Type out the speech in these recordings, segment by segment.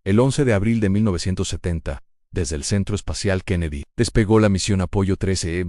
El 11 de abril de 1970, desde el Centro Espacial Kennedy, despegó la misión Apollo 13.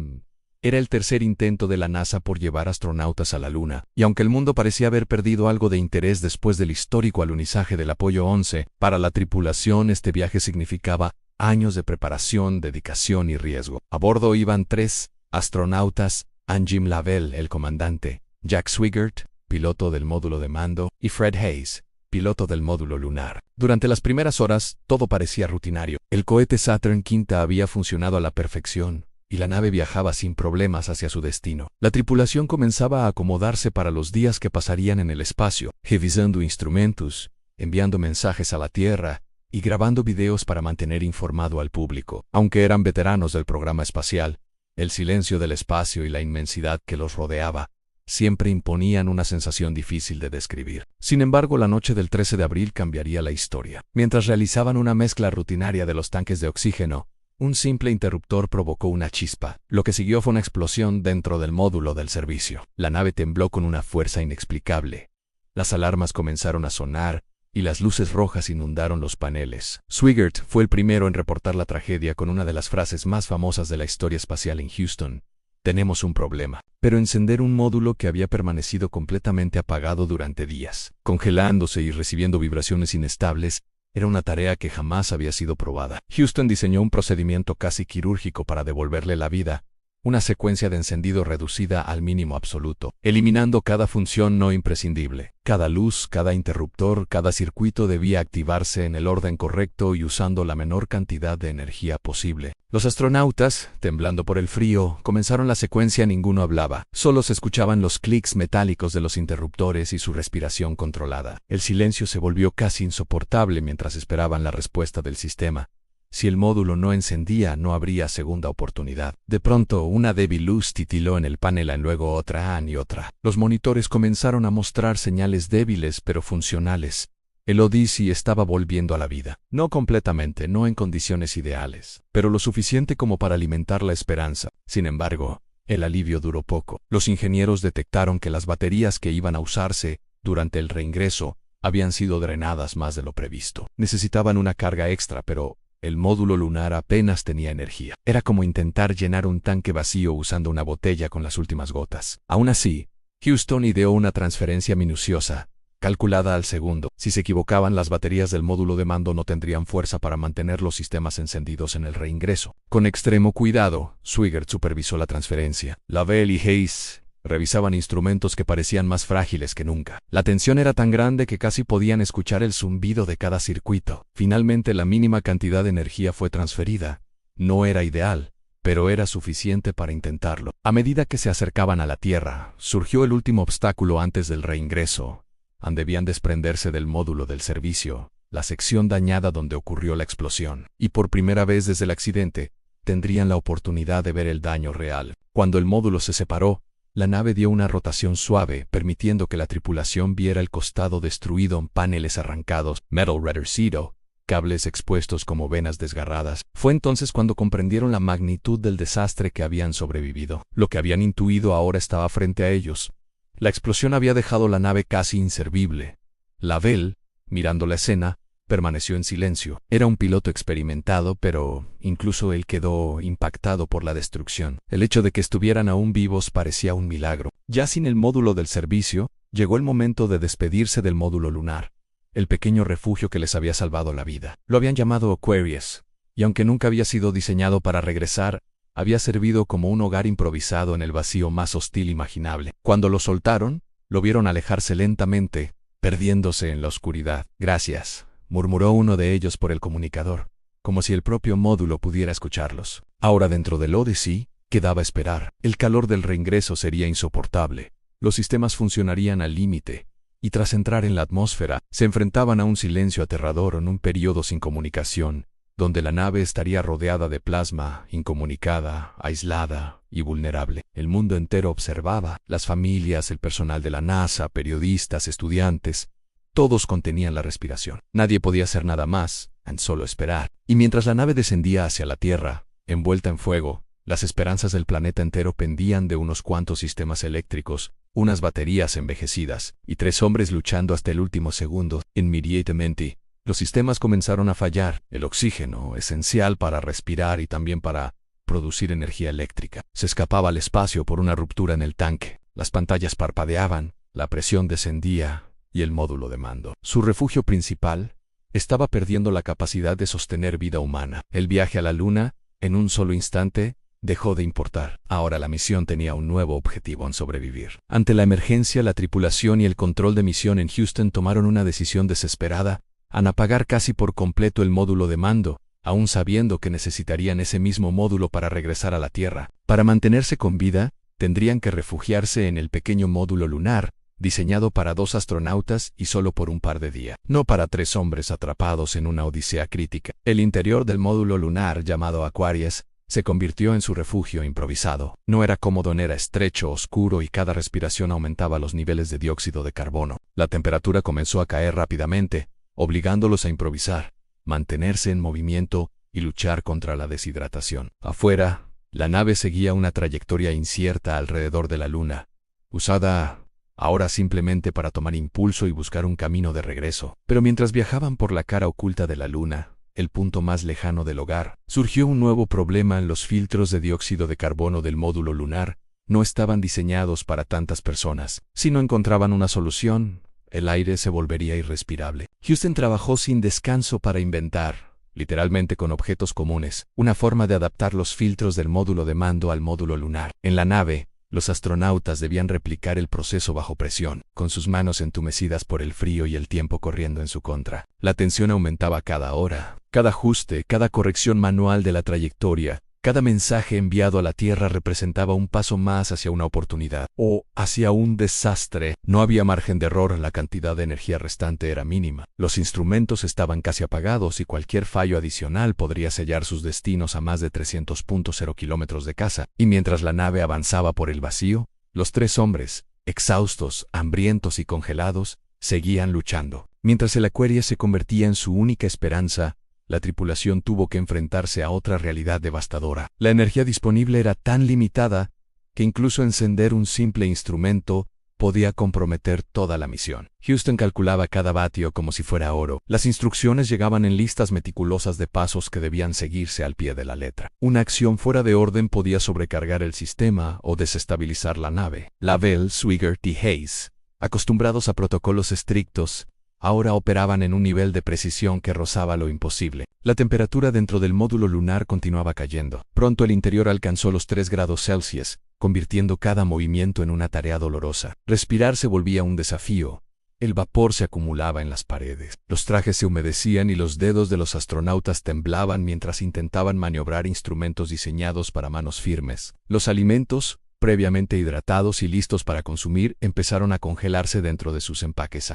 Era el tercer intento de la NASA por llevar astronautas a la Luna, y aunque el mundo parecía haber perdido algo de interés después del histórico alunizaje del Apollo 11, para la tripulación este viaje significaba años de preparación, dedicación y riesgo. A bordo iban 3 astronautas: Jim Lovell, el comandante; Jack Swigert, piloto del módulo de mando; y Fred Haise, piloto del módulo lunar. Durante las primeras horas, todo parecía rutinario. El cohete Saturn V había funcionado a la perfección, y la nave viajaba sin problemas hacia su destino. La tripulación comenzaba a acomodarse para los días que pasarían en el espacio, revisando instrumentos, enviando mensajes a la Tierra y grabando videos para mantener informado al público. Aunque eran veteranos del programa espacial, el silencio del espacio y la inmensidad que los rodeaba siempre imponían una sensación difícil de describir. Sin embargo, la noche del 13 de abril cambiaría la historia. Mientras realizaban una mezcla rutinaria de los tanques de oxígeno, un simple interruptor provocó una chispa. Lo que siguió fue una explosión dentro del módulo del servicio. La nave tembló con una fuerza inexplicable. Las alarmas comenzaron a sonar y las luces rojas inundaron los paneles. Swigert fue el primero en reportar la tragedia con una de las frases más famosas de la historia espacial en Houston: «Tenemos un problema». Pero encender un módulo que había permanecido completamente apagado durante días, congelándose y recibiendo vibraciones inestables, era una tarea que jamás había sido probada. Houston diseñó un procedimiento casi quirúrgico para devolverle la vida, una secuencia de encendido reducida al mínimo absoluto, eliminando cada función no imprescindible. Cada luz, cada interruptor, cada circuito debía activarse en el orden correcto y usando la menor cantidad de energía posible. Los astronautas, temblando por el frío, comenzaron la secuencia. Ninguno hablaba. Solo se escuchaban los clics metálicos de los interruptores y su respiración controlada. El silencio se volvió casi insoportable mientras esperaban la respuesta del sistema. Si el módulo no encendía, no habría segunda oportunidad. De pronto, una débil luz titiló en el panel, y luego otra y otra. Los monitores comenzaron a mostrar señales débiles pero funcionales. El Odyssey estaba volviendo a la vida. No completamente, no en condiciones ideales, pero lo suficiente como para alimentar la esperanza. Sin embargo, el alivio duró poco. Los ingenieros detectaron que las baterías que iban a usarse durante el reingreso habían sido drenadas más de lo previsto. Necesitaban una carga extra, pero el módulo lunar apenas tenía energía. Era como intentar llenar un tanque vacío usando una botella con las últimas gotas. Aún así, Houston ideó una transferencia minuciosa, calculada al segundo. Si se equivocaban, las baterías del módulo de mando no tendrían fuerza para mantener los sistemas encendidos en el reingreso. Con extremo cuidado, Swigert supervisó la transferencia. Lovell y Haise revisaban instrumentos que parecían más frágiles que nunca. La tensión era tan grande que casi podían escuchar el zumbido de cada circuito. Finalmente, la mínima cantidad de energía fue transferida. No era ideal, pero era suficiente para intentarlo. A medida que se acercaban a la Tierra, surgió el último obstáculo antes del reingreso. Debían desprenderse del módulo del servicio, la sección dañada donde ocurrió la explosión. Y por primera vez desde el accidente, tendrían la oportunidad de ver el daño real. Cuando el módulo se separó, la nave dio una rotación suave, permitiendo que la tripulación viera el costado destruido, paneles arrancados, metal retorcido, cables expuestos como venas desgarradas. Fue entonces cuando comprendieron la magnitud del desastre que habían sobrevivido. Lo que habían intuido ahora estaba frente a ellos. La explosión había dejado la nave casi inservible. Lovell, mirando la escena, permaneció en silencio. Era un piloto experimentado, pero incluso él quedó impactado por la destrucción. El hecho de que estuvieran aún vivos parecía un milagro. Ya sin el módulo del servicio, llegó el momento de despedirse del módulo lunar, el pequeño refugio que les había salvado la vida. Lo habían llamado Aquarius, y aunque nunca había sido diseñado para regresar, había servido como un hogar improvisado en el vacío más hostil imaginable. Cuando lo soltaron, lo vieron alejarse lentamente, perdiéndose en la oscuridad. «Gracias», murmuró uno de ellos por el comunicador, como si el propio módulo pudiera escucharlos. Ahora dentro del Odyssey, quedaba esperar. El calor del reingreso sería insoportable. Los sistemas funcionarían al límite, y tras entrar en la atmósfera, se enfrentaban a un silencio aterrador en un periodo sin comunicación, donde la nave estaría rodeada de plasma, incomunicada, aislada y vulnerable. El mundo entero observaba. Las familias, el personal de la NASA, periodistas, estudiantes, todos contenían la respiración. Nadie podía hacer nada más, solo esperar. Y mientras la nave descendía hacia la Tierra, envuelta en fuego, las esperanzas del planeta entero pendían de unos cuantos sistemas eléctricos, unas baterías envejecidas, y 3 hombres luchando hasta el último segundo. Inmediatamente, Los sistemas comenzaron a fallar, el oxígeno, esencial para respirar y también para producir energía eléctrica, se escapaba al espacio por una ruptura en el tanque. Las pantallas parpadeaban, la presión descendía y el módulo de mando, su refugio principal, estaba perdiendo la capacidad de sostener vida humana. El viaje a la Luna, en un solo instante, dejó de importar. Ahora la misión tenía un nuevo objetivo: en sobrevivir. Ante la emergencia, la tripulación y el control de misión en Houston tomaron una decisión desesperada: en apagar casi por completo el módulo de mando, aún sabiendo que necesitarían ese mismo módulo para regresar a la Tierra. Para mantenerse con vida, tendrían que refugiarse en el pequeño módulo lunar, diseñado para 2 astronautas y solo por un par de días, no para 3 hombres atrapados en una odisea crítica. El interior del módulo lunar, llamado Aquarius, se convirtió en su refugio improvisado. No era cómodo, era estrecho, oscuro y cada respiración aumentaba los niveles de dióxido de carbono. La temperatura comenzó a caer rápidamente, obligándolos a improvisar, mantenerse en movimiento y luchar contra la deshidratación. Afuera, la nave seguía una trayectoria incierta alrededor de la Luna, usada ahora simplemente para tomar impulso y buscar un camino de regreso. Pero mientras viajaban por la cara oculta de la Luna, el punto más lejano del hogar, surgió un nuevo problema. Los filtros de dióxido de carbono del módulo lunar no estaban diseñados para tantas personas. Si no encontraban una solución, el aire se volvería irrespirable. Houston trabajó sin descanso para inventar, literalmente con objetos comunes, una forma de adaptar los filtros del módulo de mando al módulo lunar. En la nave, los astronautas debían replicar el proceso bajo presión, con sus manos entumecidas por el frío y el tiempo corriendo en su contra. La tensión aumentaba cada hora. Cada ajuste, cada corrección manual de la trayectoria, cada mensaje enviado a la Tierra representaba un paso más hacia una oportunidad o hacia un desastre. No había margen de error, la cantidad de energía restante era mínima. Los instrumentos estaban casi apagados y cualquier fallo adicional podría sellar sus destinos a más de 300.0 kilómetros de casa. Y mientras la nave avanzaba por el vacío, los 3 hombres, exhaustos, hambrientos y congelados, seguían luchando. Mientras el Aquarius se convertía en su única esperanza, la tripulación tuvo que enfrentarse a otra realidad devastadora. La energía disponible era tan limitada que incluso encender un simple instrumento podía comprometer toda la misión. Houston calculaba cada vatio como si fuera oro. Las instrucciones llegaban en listas meticulosas de pasos que debían seguirse al pie de la letra. Una acción fuera de orden podía sobrecargar el sistema o desestabilizar la nave. Lavelle, Swigert y Hayes, acostumbrados a protocolos estrictos, ahora operaban en un nivel de precisión que rozaba lo imposible. La temperatura dentro del módulo lunar continuaba cayendo. Pronto el interior alcanzó los 3 grados Celsius, convirtiendo cada movimiento en una tarea dolorosa. Respirar se volvía un desafío. El vapor se acumulaba en las paredes. Los trajes se humedecían y los dedos de los astronautas temblaban mientras intentaban maniobrar instrumentos diseñados para manos firmes. Los alimentos, previamente hidratados y listos para consumir, empezaron a congelarse dentro de sus empaques.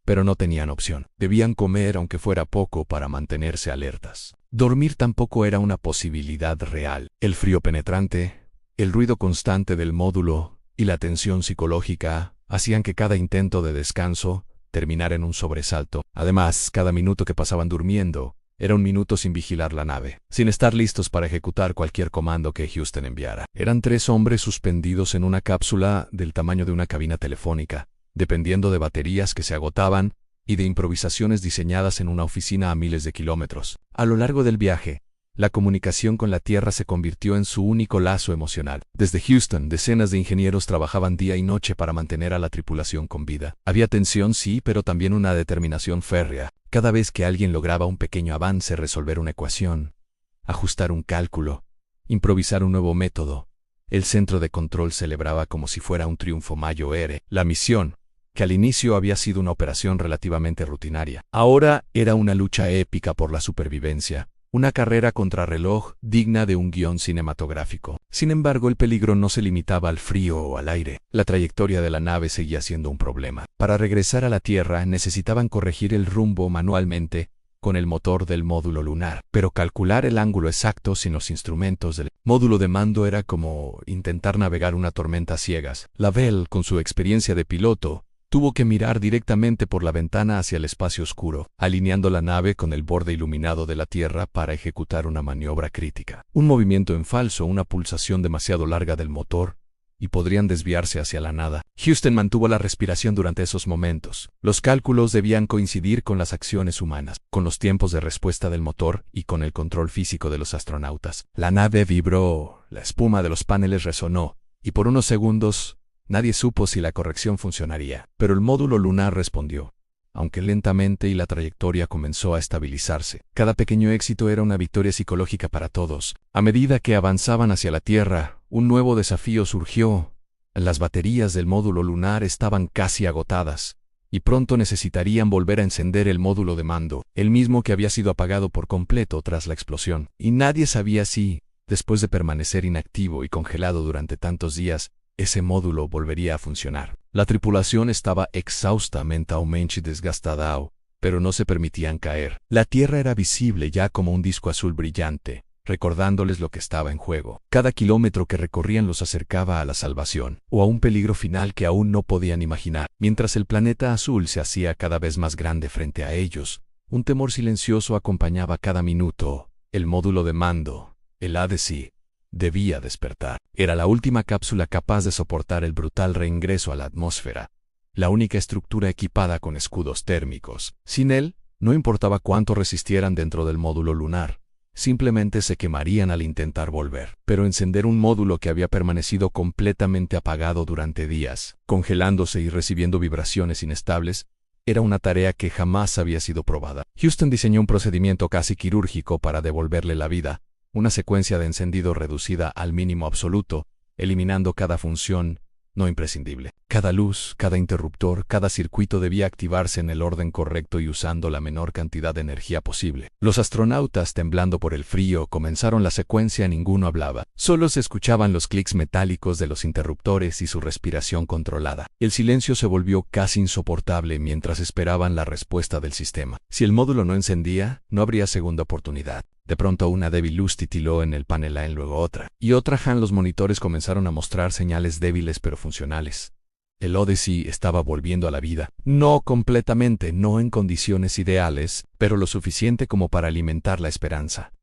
Pero no tenían opción. Debían comer aunque fuera poco para mantenerse alertas. Dormir tampoco era una posibilidad real. El frío penetrante, el ruido constante del módulo y la tensión psicológica hacían que cada intento de descanso terminara en un sobresalto. Además, cada minuto que pasaban durmiendo era un minuto sin vigilar la nave, sin estar listos para ejecutar cualquier comando que Houston enviara. Eran 3 hombres suspendidos en una cápsula del tamaño de una cabina telefónica, dependiendo de baterías que se agotaban y de improvisaciones diseñadas en una oficina a miles de kilómetros. A lo largo del viaje, la comunicación con la Tierra se convirtió en su único lazo emocional. Desde Houston, decenas de ingenieros trabajaban día y noche para mantener a la tripulación con vida. Había tensión, sí, pero también una determinación férrea. Cada vez que alguien lograba un pequeño avance, resolver una ecuación, ajustar un cálculo, improvisar un nuevo método, el centro de control celebraba como si fuera un triunfo mayor. La misión, que al inicio había sido una operación relativamente rutinaria, ahora era una lucha épica por la supervivencia, una carrera contrarreloj digna de un guión cinematográfico. Sin embargo, el peligro no se limitaba al frío o al aire. La trayectoria de la nave seguía siendo un problema. Para regresar a la Tierra necesitaban corregir el rumbo manualmente con el motor del módulo lunar, pero calcular el ángulo exacto sin los instrumentos del módulo de mando era como intentar navegar una tormenta a ciegas. Lavelle, con su experiencia de piloto, tuvo que mirar directamente por la ventana hacia el espacio oscuro, alineando la nave con el borde iluminado de la Tierra para ejecutar una maniobra crítica. Un movimiento en falso, una pulsación demasiado larga del motor, y podrían desviarse hacia la nada. Houston mantuvo la respiración durante esos momentos. Los cálculos debían coincidir con las acciones humanas, con los tiempos de respuesta del motor y con el control físico de los astronautas. La nave vibró, la espuma de los paneles resonó, y por unos segundos nadie supo si la corrección funcionaría. Pero el módulo lunar respondió, aunque lentamente, y la trayectoria comenzó a estabilizarse. Cada pequeño éxito era una victoria psicológica para todos. A medida que avanzaban hacia la Tierra, un nuevo desafío surgió. Las baterías del módulo lunar estaban casi agotadas, y pronto necesitarían volver a encender el módulo de mando, el mismo que había sido apagado por completo tras la explosión. Y nadie sabía si, después de permanecer inactivo y congelado durante tantos días, ese módulo volvería a funcionar. La tripulación estaba exhausta, mentalmente desgastada, pero no se permitían caer. La Tierra era visible ya como un disco azul brillante, recordándoles lo que estaba en juego. Cada kilómetro que recorrían los acercaba a la salvación, o a un peligro final que aún no podían imaginar. Mientras el planeta azul se hacía cada vez más grande frente a ellos, un temor silencioso acompañaba cada minuto. El módulo de mando, el ADC, debía despertar. Era la última cápsula capaz de soportar el brutal reingreso a la atmósfera, la única estructura equipada con escudos térmicos. Sin él, no importaba cuánto resistieran dentro del módulo lunar, simplemente se quemarían al intentar volver. Pero encender un módulo que había permanecido completamente apagado durante días, congelándose y recibiendo vibraciones inestables, era una tarea que jamás había sido probada. Houston diseñó un procedimiento casi quirúrgico para devolverle la vida, una secuencia de encendido reducida al mínimo absoluto, eliminando cada función no imprescindible. Cada luz, cada interruptor, cada circuito debía activarse en el orden correcto y usando la menor cantidad de energía posible. Los astronautas, temblando por el frío, comenzaron la secuencia. Ninguno hablaba. Solo se escuchaban los clics metálicos de los interruptores y su respiración controlada. El silencio se volvió casi insoportable mientras esperaban la respuesta del sistema. Si el módulo no encendía, no habría segunda oportunidad. De pronto una débil luz titiló en el panel A, luego otra. Y otra. Los monitores comenzaron a mostrar señales débiles pero funcionales. El Odyssey estaba volviendo a la vida. No completamente, no en condiciones ideales, pero lo suficiente como para alimentar la esperanza.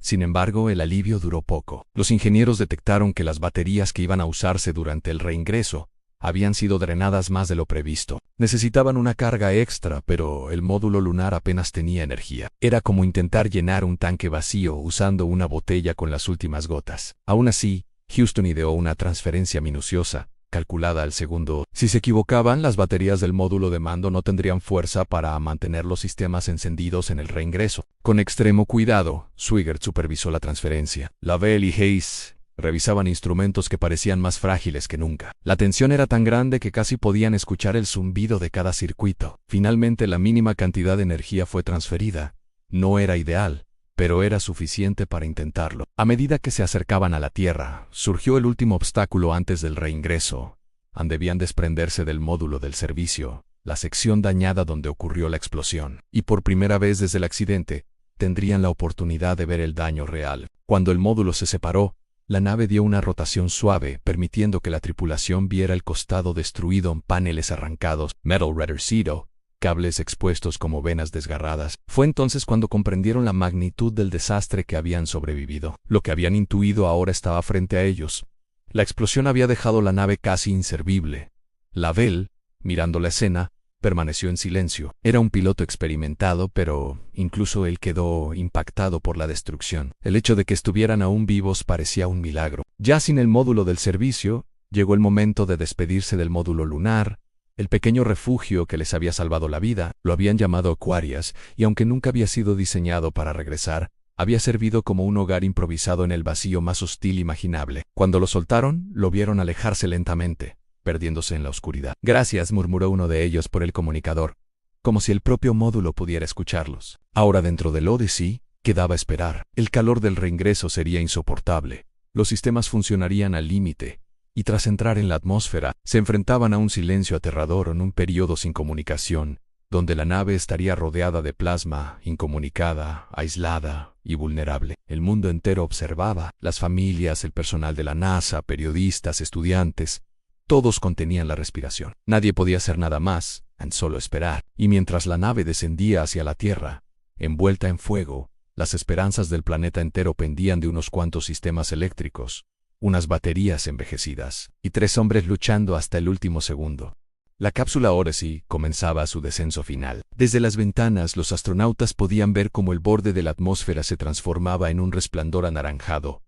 Sin embargo, el alivio duró poco. Los ingenieros detectaron que las baterías que iban a usarse durante el reingreso habían sido drenadas más de lo previsto. Necesitaban una carga extra, pero el módulo lunar apenas tenía energía. Era como intentar llenar un tanque vacío usando una botella con las últimas gotas. Aún así, Houston ideó una transferencia minuciosa, calculada al segundo. Si se equivocaban, las baterías del módulo de mando no tendrían fuerza para mantener los sistemas encendidos en el reingreso. Con extremo cuidado, Swigert supervisó la transferencia. Lavelle y Hayes revisaban instrumentos que parecían más frágiles que nunca. La tensión era tan grande que casi podían escuchar el zumbido de cada circuito. Finalmente, la mínima cantidad de energía fue transferida. No era ideal, pero era suficiente para intentarlo. A medida que se acercaban a la Tierra, surgió el último obstáculo antes del reingreso. Debían desprenderse del módulo del servicio, la sección dañada donde ocurrió la explosión. Y por primera vez desde el accidente, tendrían la oportunidad de ver el daño real. Cuando el módulo se separó, la nave dio una rotación suave, permitiendo que la tripulación viera el costado destruido en paneles arrancados, metal retorcido, cables expuestos como venas desgarradas. Fue entonces cuando comprendieron la magnitud del desastre que habían sobrevivido. Lo que habían intuido ahora estaba frente a ellos. La explosión había dejado la nave casi inservible. Lavelle, mirando la escena, permaneció en silencio. Era un piloto experimentado, pero incluso él quedó impactado por la destrucción. El hecho de que estuvieran aún vivos parecía un milagro. Ya sin el módulo del servicio, llegó el momento de despedirse del módulo lunar. El pequeño refugio que les había salvado la vida, lo habían llamado Aquarius, y aunque nunca había sido diseñado para regresar, había servido como un hogar improvisado en el vacío más hostil imaginable. Cuando lo soltaron, lo vieron alejarse lentamente, perdiéndose en la oscuridad. «Gracias», murmuró uno de ellos por el comunicador, como si el propio módulo pudiera escucharlos. Ahora dentro del Odyssey, quedaba esperar. El calor del reingreso sería insoportable. Los sistemas funcionarían al límite, y tras entrar en la atmósfera, se enfrentaban a un silencio aterrador en un periodo sin comunicación, donde la nave estaría rodeada de plasma, incomunicada, aislada y vulnerable. El mundo entero observaba, las familias, el personal de la NASA, periodistas, estudiantes, todos contenían la respiración. Nadie podía hacer nada más, tan solo esperar. Y mientras la nave descendía hacia la Tierra, envuelta en fuego, las esperanzas del planeta entero pendían de unos cuantos sistemas eléctricos. unas baterías envejecidas, y 3 hombres luchando hasta el último segundo. La cápsula Odyssey comenzaba su descenso final. Desde las ventanas los astronautas podían ver cómo el borde de la atmósfera se transformaba en un resplandor anaranjado.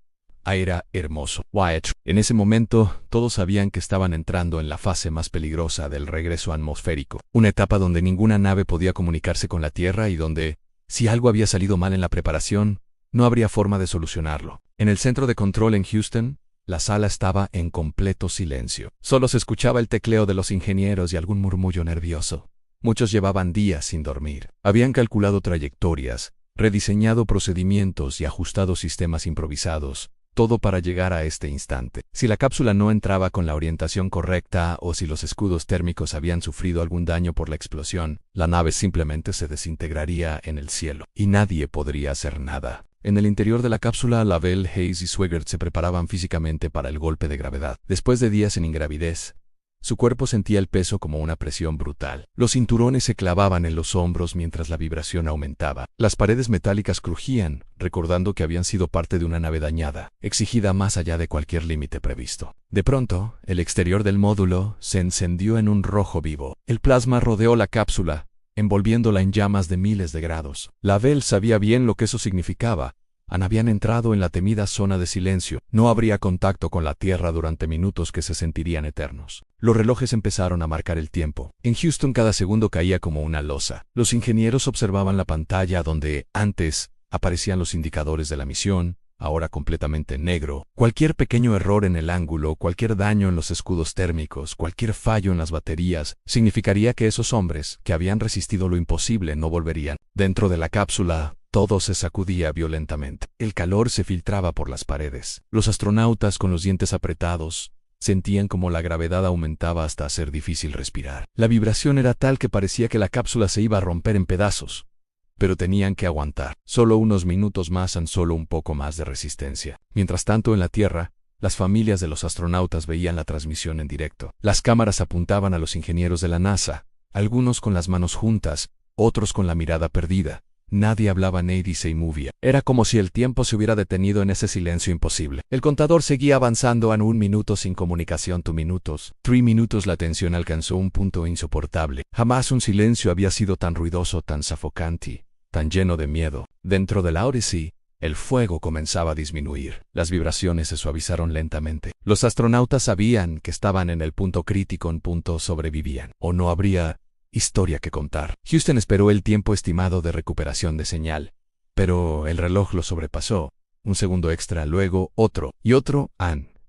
Era hermoso. En ese momento, todos sabían que estaban entrando en la fase más peligrosa del regreso atmosférico, una etapa donde ninguna nave podía comunicarse con la Tierra y donde, si algo había salido mal en la preparación, no habría forma de solucionarlo. En el centro de control en Houston, la sala estaba en completo silencio. Solo se escuchaba el tecleo de los ingenieros y algún murmullo nervioso. Muchos llevaban días sin dormir. Habían calculado trayectorias, rediseñado procedimientos y ajustado sistemas improvisados, todo para llegar a este instante. Si la cápsula no entraba con la orientación correcta o si los escudos térmicos habían sufrido algún daño por la explosión, la nave simplemente se desintegraría en el cielo, y nadie podría hacer nada. En el interior de la cápsula, Lavelle, Hayes y Swigert se preparaban físicamente para el golpe de gravedad. Después de días en ingravidez, su cuerpo sentía el peso como una presión brutal. Los cinturones se clavaban en los hombros mientras la vibración aumentaba. Las paredes metálicas crujían, recordando que habían sido parte de una nave dañada, exigida más allá de cualquier límite previsto. De pronto, el exterior del módulo se encendió en un rojo vivo. El plasma rodeó la cápsula, envolviéndola en llamas de miles de grados. Lavelle sabía bien lo que eso significaba. Habían entrado en la temida zona de silencio. No habría contacto con la Tierra durante minutos que se sentirían eternos. Los relojes empezaron a marcar el tiempo. En Houston cada segundo caía como una losa. Los ingenieros observaban la pantalla donde, antes, aparecían los indicadores de la misión, ahora completamente negro. Cualquier pequeño error en el ángulo, cualquier daño en los escudos térmicos, cualquier fallo en las baterías, significaría que esos hombres, que habían resistido lo imposible, no volverían. Dentro de la cápsula, todo se sacudía violentamente. El calor se filtraba por las paredes. Los astronautas, con los dientes apretados, sentían como la gravedad aumentaba hasta hacer difícil respirar. La vibración era tal que parecía que la cápsula se iba a romper en pedazos. Pero tenían que aguantar. Solo unos minutos más, tan solo un poco más de resistencia. Mientras tanto, en la Tierra, las familias de los astronautas veían la transmisión en directo. Las cámaras apuntaban a los ingenieros de la NASA, algunos con las manos juntas, otros con la mirada perdida. Nadie hablaba, nadie se movía. Era como si el tiempo se hubiera detenido en ese silencio imposible. El contador seguía avanzando en 1 minuto sin comunicación, 2 minutos. 3 minutos. La tensión alcanzó un punto insoportable. Jamás un silencio había sido tan ruidoso, tan sofocante, tan lleno de miedo. Dentro de la Odyssey, el fuego comenzaba a disminuir. Las vibraciones se suavizaron lentamente. Los astronautas sabían que estaban en el punto crítico, en punto sobrevivían. O no habría historia que contar. Houston esperó el tiempo estimado de recuperación de señal, pero el reloj lo sobrepasó. Un segundo extra, luego otro y otro.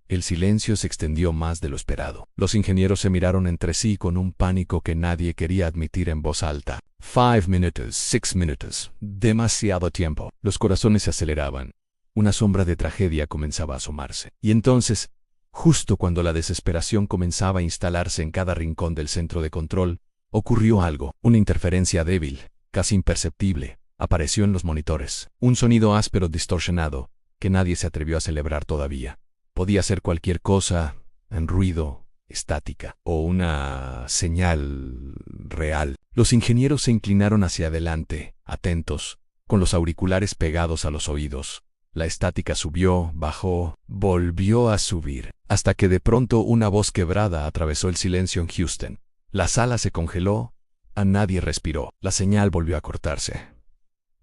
El silencio se extendió más de lo esperado. Los ingenieros se miraron entre sí con un pánico que nadie quería admitir en voz alta. 5 minutos, 6 minutos. Demasiado tiempo. Los corazones se aceleraban. Una sombra de tragedia comenzaba a asomarse. Y entonces, justo cuando la desesperación comenzaba a instalarse en cada rincón del centro de control, ocurrió algo. Una interferencia débil, casi imperceptible, apareció en los monitores. Un sonido áspero distorsionado, que nadie se atrevió a celebrar todavía. Podía ser cualquier cosa, en ruido, estática, o una señal real. Los ingenieros se inclinaron hacia adelante, atentos, con los auriculares pegados a los oídos. La estática subió, bajó, volvió a subir, hasta que de pronto una voz quebrada atravesó el silencio en Houston. La sala se congeló, nadie respiró. La señal volvió a cortarse.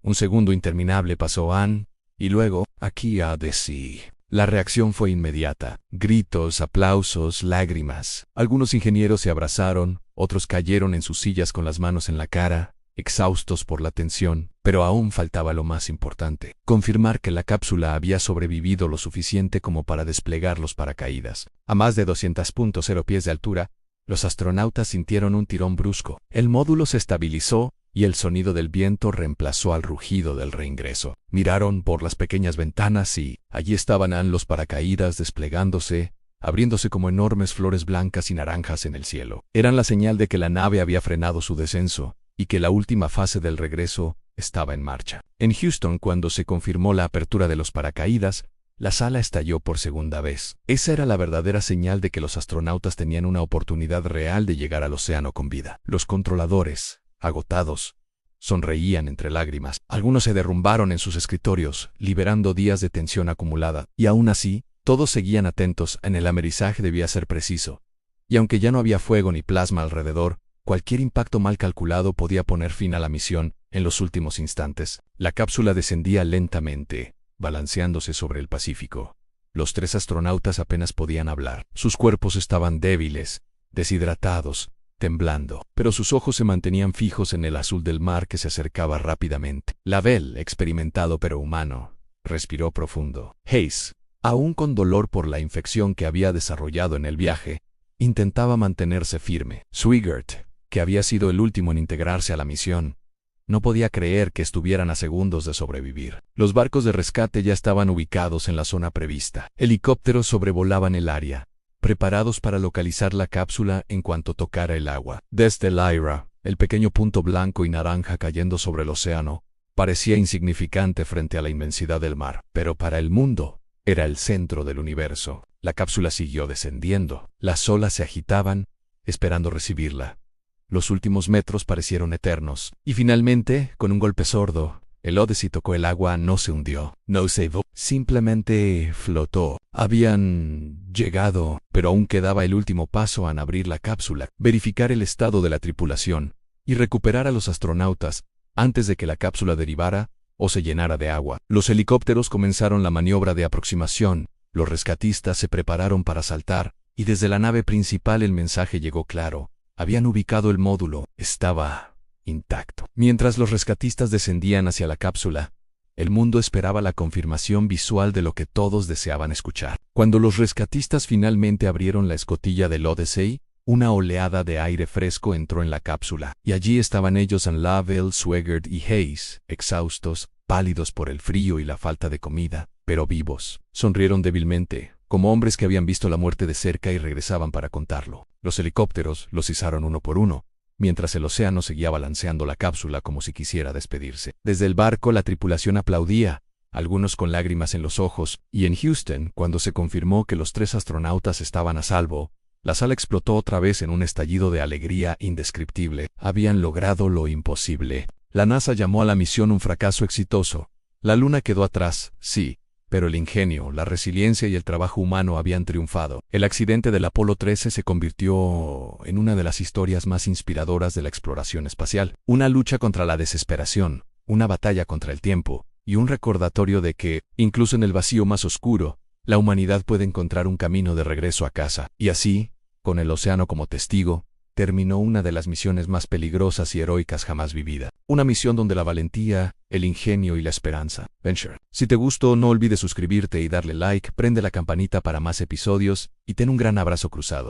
Un segundo interminable pasó, y luego, aquí a decir. La reacción fue inmediata. Gritos, aplausos, lágrimas. Algunos ingenieros se abrazaron, otros cayeron en sus sillas con las manos en la cara, exhaustos por la tensión, pero aún faltaba lo más importante: confirmar que la cápsula había sobrevivido lo suficiente como para desplegar los paracaídas. A más de 200.0 pies de altura, los astronautas sintieron un tirón brusco. El módulo se estabilizó y el sonido del viento reemplazó al rugido del reingreso. Miraron por las pequeñas ventanas y allí estaban los paracaídas desplegándose, abriéndose como enormes flores blancas y naranjas en el cielo. Eran la señal de que la nave había frenado su descenso y que la última fase del regreso estaba en marcha. En Houston, cuando se confirmó la apertura de los paracaídas, la sala estalló por segunda vez. Esa era la verdadera señal de que los astronautas tenían una oportunidad real de llegar al océano con vida. Los controladores, agotados, sonreían entre lágrimas. Algunos se derrumbaron en sus escritorios, liberando días de tensión acumulada. Y aún así, Todos seguían atentos, el amerizaje debía ser preciso. Y aunque ya no había fuego ni plasma alrededor, cualquier impacto mal calculado podía poner fin a la misión en los últimos instantes. La cápsula descendía lentamente, balanceándose sobre el Pacífico. Los 3 astronautas apenas podían hablar. Sus cuerpos estaban débiles, deshidratados, temblando, pero sus ojos se mantenían fijos en el azul del mar que se acercaba rápidamente. Lavelle, experimentado pero humano, respiró profundo. Hayes, aún con dolor por la infección que había desarrollado en el viaje, intentaba mantenerse firme. Swigert, que había sido el último en integrarse a la misión, no podía creer que estuvieran a segundos de sobrevivir. Los barcos de rescate ya estaban ubicados en la zona prevista. Helicópteros sobrevolaban el área, preparados para localizar la cápsula en cuanto tocara el agua. Desde Lyra, el pequeño punto blanco y naranja cayendo sobre el océano, parecía insignificante frente a la inmensidad del mar, pero para el mundo era el centro del universo. La cápsula siguió descendiendo. Las olas se agitaban, esperando recibirla. Los últimos metros parecieron eternos. Y finalmente, con un golpe sordo, el Odyssey tocó el agua, no se hundió, no se evó, simplemente flotó. Habían llegado, pero aún quedaba el último paso en abrir la cápsula, verificar el estado de la tripulación y recuperar a los astronautas antes de que la cápsula derivara o se llenara de agua. Los helicópteros comenzaron la maniobra de aproximación, los rescatistas se prepararon para saltar, y desde la nave principal el mensaje llegó claro. Habían ubicado el módulo, estaba intacto. Mientras los rescatistas descendían hacia la cápsula, el mundo esperaba la confirmación visual de lo que todos deseaban escuchar. Cuando los rescatistas finalmente abrieron la escotilla del Odyssey, una oleada de aire fresco entró en la cápsula, y allí estaban ellos en Lavelle, Swigert y Hayes, exhaustos, pálidos por el frío y la falta de comida, pero vivos. Sonrieron débilmente, como hombres que habían visto la muerte de cerca y regresaban para contarlo. Los helicópteros los izaron uno por uno, mientras el océano seguía balanceando la cápsula como si quisiera despedirse. Desde el barco la tripulación aplaudía, algunos con lágrimas en los ojos, y en Houston, cuando se confirmó que los 3 astronautas estaban a salvo, la sala explotó otra vez en un estallido de alegría indescriptible. Habían logrado lo imposible. La NASA llamó a la misión un fracaso exitoso. La Luna quedó atrás, sí, pero el ingenio, la resiliencia y el trabajo humano habían triunfado. El accidente del Apolo 13 se convirtió en una de las historias más inspiradoras de la exploración espacial. Una lucha contra la desesperación, una batalla contra el tiempo, y un recordatorio de que, incluso en el vacío más oscuro, la humanidad puede encontrar un camino de regreso a casa. Y así, con el océano como testigo, terminó una de las misiones más peligrosas y heroicas jamás vivida. Una misión donde la valentía, el ingenio y la esperanza. Venture. Si te gustó, no olvides suscribirte y darle like, prende la campanita para más episodios, y ten un gran abrazo cruzado.